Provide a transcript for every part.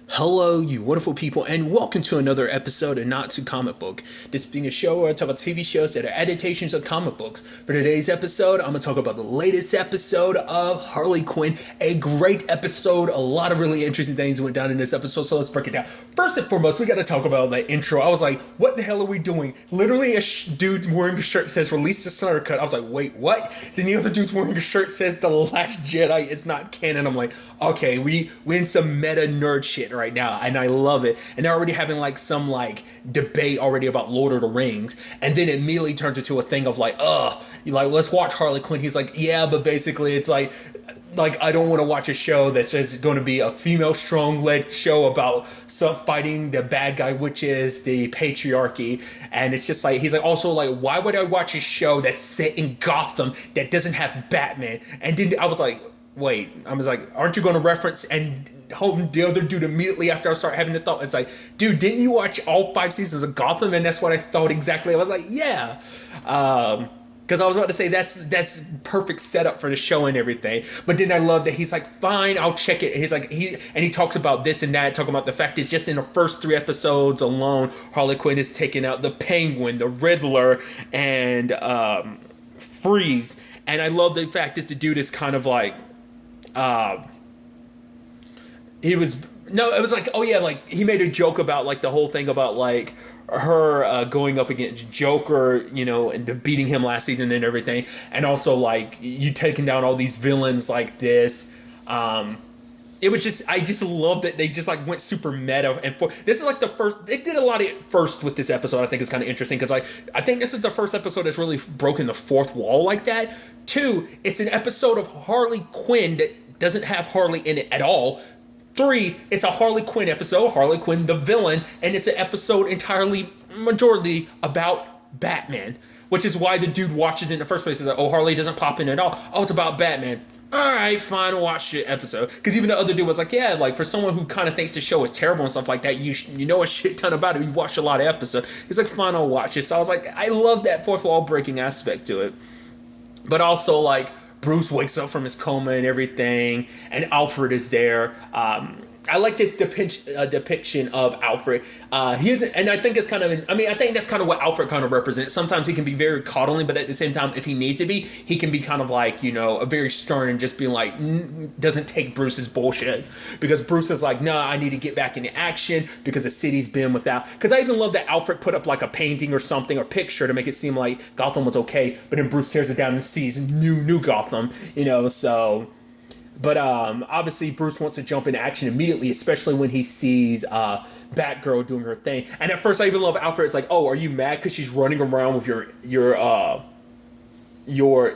Hello, you wonderful people, and welcome to another episode of Not to Comic Book. This being a show where I talk about TV shows that are adaptations of comic books. For today's episode, I'm going to talk about the latest episode of Harley Quinn. A great episode. A lot of really interesting things went down in this episode, so let's break it down. First and foremost, we got to talk about the intro. I was like, what the hell are we doing? Literally a dude wearing a shirt that says release the Snyder Cut. I was like, wait, what? Then the other dude's wearing a shirt that says The Last Jedi is not canon. I'm like, okay, we in some meta nerd shit right now, and I love it. And they're already having like some like debate already about Lord of the Rings, and then it immediately turns into a thing of like, let's watch Harley Quinn. He's like, yeah, but basically it's like I don't want to watch a show that's just going to be a female strong led show about some fighting the bad guy, which is the patriarchy. And it's just like, he's like, also like, why would I watch a show that's set in Gotham that doesn't have Batman? And then I was like, wait, I was like, aren't you going to reference? And the other dude immediately after I start having the thought, it's like, dude, didn't you watch all 5 seasons of Gotham? And that's what I thought exactly. I was like, yeah. Because I was about to say that's perfect setup for the show and everything. But then I love that he's like, fine, I'll check it. He's like, he talks about this and that, talking about the fact it's just in the first 3 episodes alone, Harley Quinn is taking out the Penguin, the Riddler, and Freeze. And I love the fact that the dude is kind of like, it was like, oh yeah, like he made a joke about like the whole thing about like her going up against Joker, you know, and beating him last season and everything, and also like you taking down all these villains like this. It was just, I just love that they just like went super meta, and this is like the first, they did a lot of it first with this episode. I think it's kind of interesting because like I think this is the first episode that's really broken the fourth wall like that. 2, it's an episode of Harley Quinn that doesn't have Harley in it at all. 3, it's a Harley Quinn episode, Harley Quinn the villain, and it's an episode entirely, majority, about Batman, which is why the dude watches it in the first place. He's like, oh, Harley doesn't pop in at all. Oh, it's about Batman. All right, fine, I'll watch the episode. Because even the other dude was like, yeah, like for someone who kind of thinks the show is terrible and stuff like that, you know a shit ton about it. You've watched a lot of episodes. He's like, fine, I'll watch it. So I was like, I love that fourth wall breaking aspect to it. But also like, Bruce wakes up from his coma and everything, and Alfred is there. I like this depiction of Alfred. He isn't, and I think it's kind of, I think that's kind of what Alfred kind of represents. Sometimes he can be very coddling, but at the same time, if he needs to be, he can be kind of like, you know, a very stern and just being like, doesn't take Bruce's bullshit. Because Bruce is like, nah, I need to get back into action because the city's been without. Because I even love that Alfred put up like a painting or something or picture to make it seem like Gotham was okay, but then Bruce tears it down and sees new Gotham, you know, so. But obviously Bruce wants to jump into action immediately, especially when he sees Batgirl doing her thing. And at first I even love Alfred. It's like, oh, are you mad because she's running around with your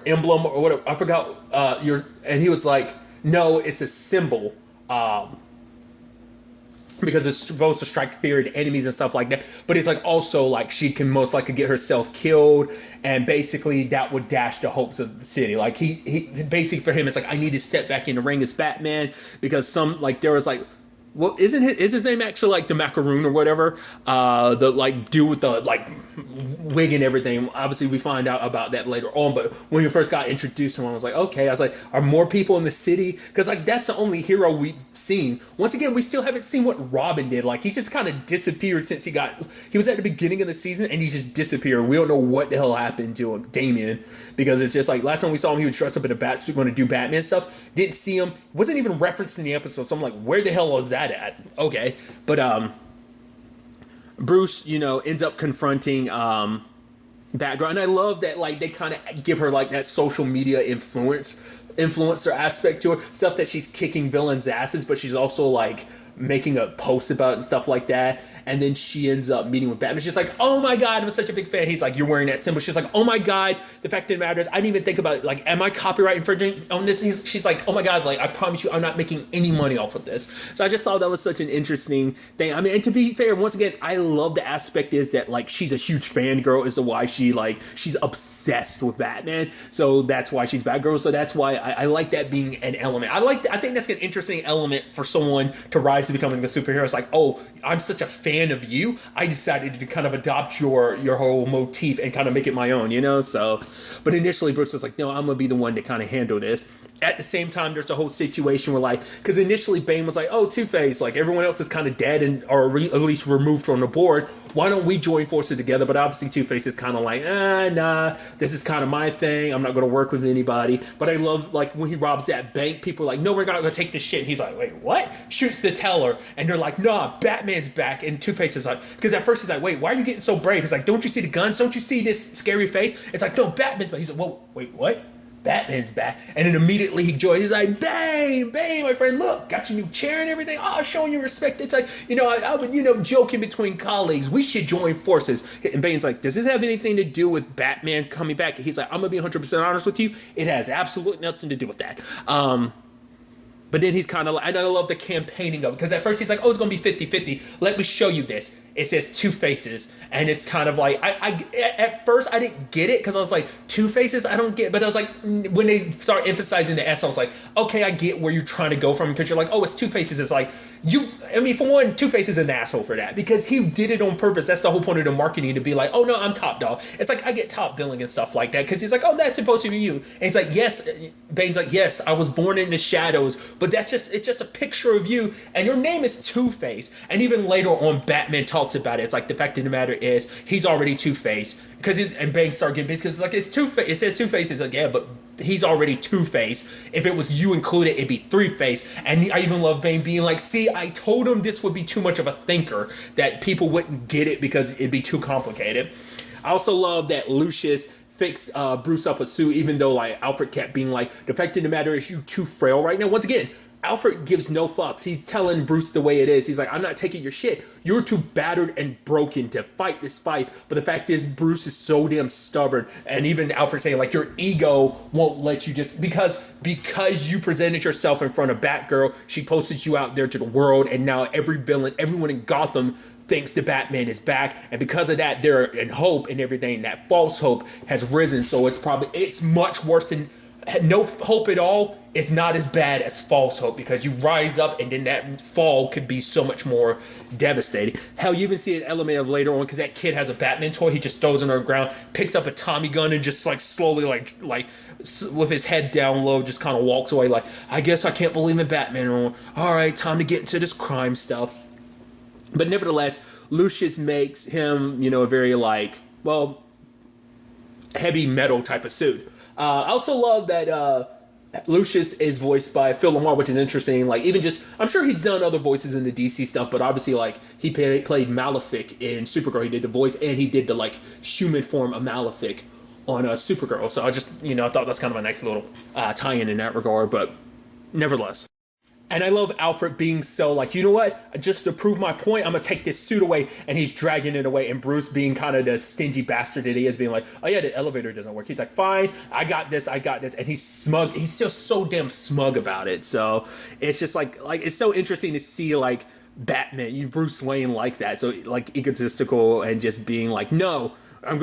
emblem or whatever? I forgot and he was like, no, it's a symbol. Because it's supposed to strike fear at enemies and stuff like that. But it's like also like she can most likely get herself killed, and basically that would dash the hopes of the city. Like he basically for him it's like, I need to step back in the ring as Batman, because some like there was like, well, is his name actually like the Macaroon or whatever? The like dude with the like wig and everything. Obviously, we find out about that later on. But when we first got introduced to him, I was like, okay. I was like, are more people in the city? Because like that's the only hero we've seen. Once again, we still haven't seen what Robin did. Like he just kind of disappeared since he was at the beginning of the season and he just disappeared. We don't know what the hell happened to him, Damien, because it's just like last time we saw him, he was dressed up in a bat suit going to do Batman stuff. Didn't see him. Wasn't even referenced in the episode. So I'm like, where the hell was that at? Okay, but Bruce, you know, ends up confronting Batgirl, and I love that like they kind of give her like that social media influencer aspect to her, stuff that she's kicking villains' asses, but she's also like making a post about it and stuff like that. And then she ends up meeting with Batman. She's like, oh my God, I'm such a big fan. He's like, you're wearing that symbol. She's like, oh my God, the fact that it matters. I didn't even think about it. Like, am I copyright infringing on this? She's like, oh my God, like, I promise you, I'm not making any money off of this. So I just thought that was such an interesting thing. I mean, and to be fair, once again, I love the aspect is that like, she's a huge fangirl as to why she's obsessed with Batman. So that's why she's Batgirl. So that's why I like that being an element. I think that's an interesting element for someone to rise obviously becoming a superhero. It's like, oh, I'm such a fan of you, I decided to kind of adopt your whole motif and kind of make it my own, you know? So, but initially Bruce was like, no, I'm going to be the one to kind of handle this. At the same time, there's the whole situation where, like, because initially Bane was like, oh, Two-Face, like, everyone else is kind of dead and or at least removed from the board. Why don't we join forces together? But obviously Two-Face is kind of like, nah, this is kind of my thing. I'm not going to work with anybody. But I love, like, when he robs that bank, people are like, no, we're not going to take this shit. And he's like, wait, what? Shoots the teller. And they're like, nah, Batman's back. And Two-Face is like, because at first he's like, wait, why are you getting so brave? He's like, don't you see the guns? Don't you see this scary face? It's like, no, Batman's back. He's like, whoa, wait, what? Batman's back. And then immediately he joins. He's like, Bane, my friend, look, got your new chair and everything. Oh, showing you respect. It's like, I would, joking between colleagues. We should join forces. And Bane's like, does this have anything to do with Batman coming back? And he's like, I'm going to be 100% honest with you. It has absolutely nothing to do with that. But then he's kind of like, and I love the campaigning of it. Because at first he's like, oh, it's going to be 50-50. Let me show you this. It says Two Faces. And it's kind of like, at first I didn't get it. Because I was like, Two Faces? I don't get it. But I was like, when they start emphasizing the S, I was like, okay, I get where you're trying to go from. Because you're like, oh, it's Two Faces. It's like, for one, Two-Face is an asshole for that. Because he did it on purpose. That's the whole point of the marketing, to be like, oh, no, I'm top dog. It's like, I get top billing and stuff like that. Because he's like, oh, that's supposed to be you. And he's like, yes. Bane's like, yes, I was born in the shadows. But it's just a picture of you. And your name is Two-Face. And even later on, Batman talks about it. It's like, the fact of the matter is, he's already Two-Face. And Bane started getting pissed because it's like, it's Two-Face. It says Two-Face. It's like, yeah, but he's already Two-Face. If it was you included, it'd be Three-Face. And I even love Bane being like, see, I told him this would be too much of a thinker, that people wouldn't get it because it'd be too complicated. I also love that Lucius fixed Bruce up a suit, even though like Alfred kept being like, the fact of the matter is, you're too frail right now. Once again, Alfred gives no fucks. He's telling Bruce the way it is. He's like, I'm not taking your shit. You're too battered and broken to fight this fight. But the fact is, Bruce is so damn stubborn. And even Alfred saying, like, your ego won't let you just... Because you presented yourself in front of Batgirl, she posted you out there to the world. And now every villain, everyone in Gotham thinks the Batman is back. And because of that, they're in hope and everything. That false hope has risen. So it's much worse than... No hope at all is not as bad as false hope, because you rise up and then that fall could be so much more devastating. Hell, you even see an element of later on, because that kid has a Batman toy. He just throws it on the ground, picks up a Tommy gun, and just like slowly, like with his head down low, just kind of walks away. Like, I guess I can't believe in Batman. All right, time to get into this crime stuff. But nevertheless, Lucius makes him, a very heavy metal type of suit. I also love that Lucius is voiced by Phil Lamar, which is interesting. Like, even just, I'm sure he's done other voices in the DC stuff, but obviously, like, he played Malefic in Supergirl. He did the voice, and he did the, human form of Malefic on Supergirl. So I just, I thought that's kind of a nice little tie-in that regard, but nevertheless. And I love Alfred being so like, you know what? Just to prove my point, I'm going to take this suit away. And he's dragging it away. And Bruce being kind of the stingy bastard that he is, being like, oh yeah, the elevator doesn't work. He's like, fine, I got this. And he's smug. He's still so damn smug about it. So it's just like it's so interesting to see Batman, Bruce Wayne like that. So egotistical and just being like, no, I'm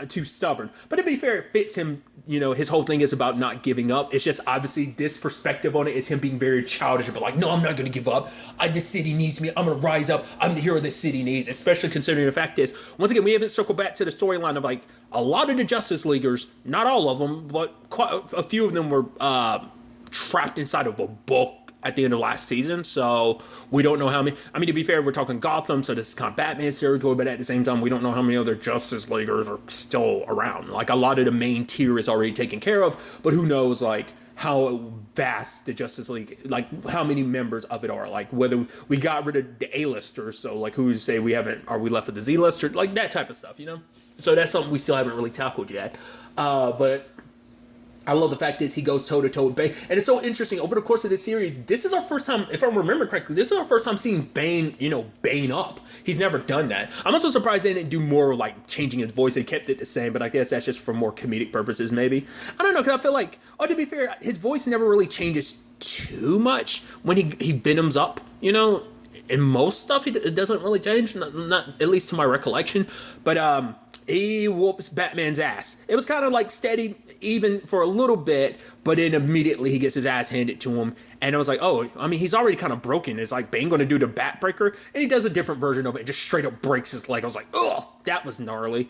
too stubborn. But to be fair, it fits him. His whole thing is about not giving up. It's just obviously this perspective on it is him being very childish, but no, I'm not going to give up. The city needs me. I'm going to rise up. I'm the hero the city needs, especially considering the fact is, once again, we haven't circled back to the storyline of a lot of the Justice Leaguers, not all of them, but quite a few of them were trapped inside of a book at the end of last season, so we don't know how many. I mean, to be fair, we're talking Gotham, so this is kind of Batman's territory, but at the same time, we don't know how many other Justice Leaguers are still around. A lot of the main tier is already taken care of, but who knows, how vast the Justice League, how many members of it are, whether we got rid of the A-listers, so who's to say are we left with the Z-lister, that type of stuff, So that's something we still haven't really tackled yet, but I love the fact is he goes toe-to-toe with Bane. And it's so interesting. Over the course of this series, this is our first time, if I remember correctly, this is our first time seeing Bane, Bane up. He's never done that. I'm also surprised they didn't do more changing his voice. They kept it the same, but I guess that's just for more comedic purposes, maybe. I don't know, because I feel to be fair, his voice never really changes too much when he venoms up, In most stuff, it doesn't really change, not at least to my recollection. But he whoops Batman's ass. It was kind of like steady even for a little bit, but then immediately he gets his ass handed to him. And I was like, oh, I mean, he's already kind of broken. Is like Bane going to do the Batbreaker? And he does a different version of it and just straight up breaks his leg. I was like, oh, that was gnarly.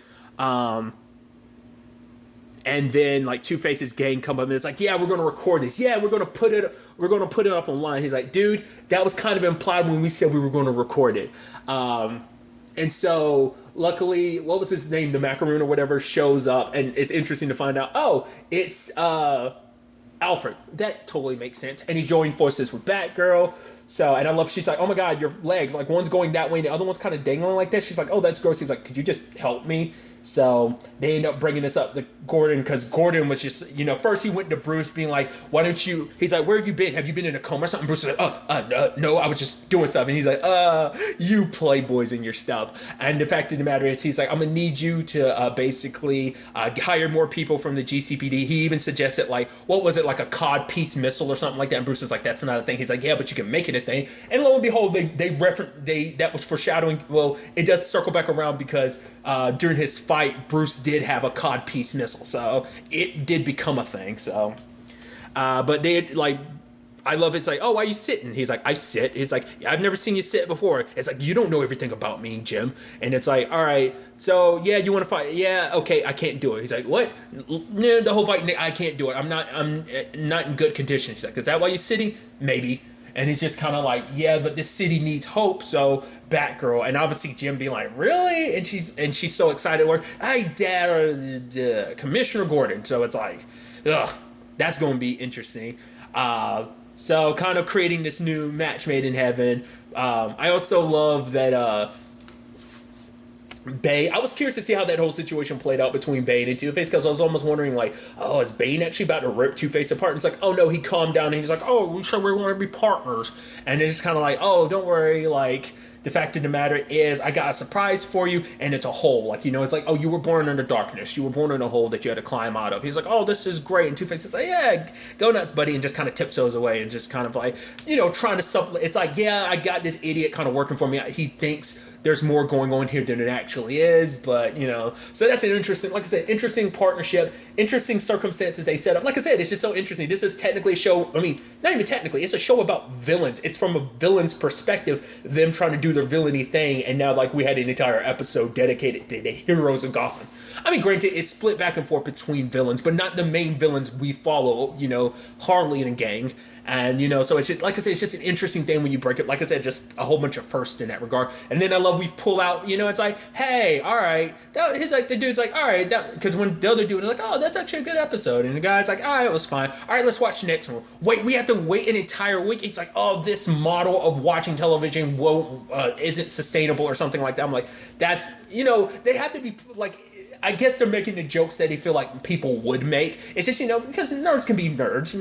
And then like Two-Face's gang come up and it's like, yeah, we're gonna record this. Yeah, we're gonna put it up online. He's like, dude, that was kind of implied when we said we were gonna record it. And so luckily, what was his name? The Macaroon or whatever shows up, and it's interesting to find out, oh, it's Alfred. That totally makes sense. And he joined forces with Batgirl. So, and I love, she's like, oh my God, your legs, like one's going that way and the other one's kind of dangling like this. She's like, oh, that's gross. He's like, could you just help me? So they end up bringing this up to Gordon because Gordon was just, first he went to Bruce being like, why don't you, he's like, where have you been? Have you been in a coma or something? Bruce is like, no, I was just doing stuff. And he's like, you playboys and your stuff. And the fact of the matter is, he's like, I'm going to need you to basically hire more people from the GCPD. He even suggested like, what was it, like a cod piece missile or something like that? And Bruce is like, that's not a thing. He's like, yeah, but you can make it a thing. And lo and behold, that was foreshadowing. Well, it does circle back around because during his fight, Bruce did have a cod piece missile, so it did become a thing. So, but they like, I love it. It's like, oh, why are you sitting? He's like, I sit. He's like, yeah, I've never seen you sit before. It's like, you don't know everything about me, Jim. And it's like, all right, so yeah, you want to fight? Yeah, okay, I can't do it. He's like, what? No, the whole fight, I can't do it. I'm not in good condition. He's like, is that why you're sitting? Maybe. And he's just kind of like, yeah, but this city needs hope, so Batgirl. And obviously Jim being like, really? And she's so excited. Where, hey, Dad, Commissioner Gordon. So it's like, ugh, that's going to be interesting. So kind of creating this new match made in heaven. I also love that Bane. I was curious to see how that whole situation played out between Bane and Two-Face because I was almost wondering like, oh, is Bane actually about to rip Two-Face apart? And it's like, oh no, he calmed down and he's like, oh, we said we want to be partners. And it's kind of like, oh, don't worry, like the fact of the matter is I got a surprise for you and it's a hole. Like, it's like, oh, you were born in the darkness. You were born in a hole that you had to climb out of. He's like, oh, this is great. And Two-Face is like, yeah, go nuts, buddy. And just kind of tiptoes away and just kind of like, trying to supplement. It's like, yeah, I got this idiot kind of working for me. He thinks there's more going on here than it actually is, but so that's an interesting, like I said, interesting partnership, interesting circumstances they set up. Like I said, it's just so interesting. This is technically a show, I mean, not even technically, it's a show about villains. It's from a villain's perspective, them trying to do their villainy thing, and now like we had an entire episode dedicated to the heroes of Gotham. I mean, granted, it's split back and forth between villains, but not the main villains we follow, Harley and a gang. And, so it's just, like I said, it's just an interesting thing when you break it. Like I said, just a whole bunch of firsts in that regard. And then I love we pull out, it's like, hey, all right. He's like, the dude's like, all right. Because when the other dude was like, oh, that's actually a good episode. And the guy's like, all right, it was fine. All right, let's watch the next one. Wait, we have to wait an entire week. He's like, oh, this model of watching television isn't sustainable or something like that. I'm like, that's, they have to be like, I guess they're making the jokes that they feel like people would make. It's just, because nerds can be nerds,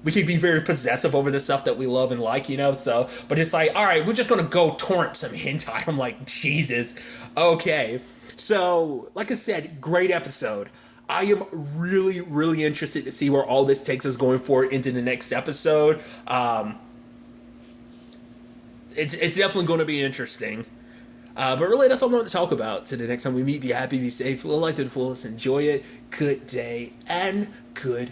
we can be very possessive over the stuff that we love and like, so, but it's like, all right, we're just going to go torrent some hentai. I'm like, Jesus. Okay. So, like I said, great episode. I am really, really interested to see where all this takes us going forward into the next episode. It's definitely going to be interesting. But really, that's all I want to talk about. So the next time we meet, be happy, be safe, live life to the fullest, enjoy it. Good day and good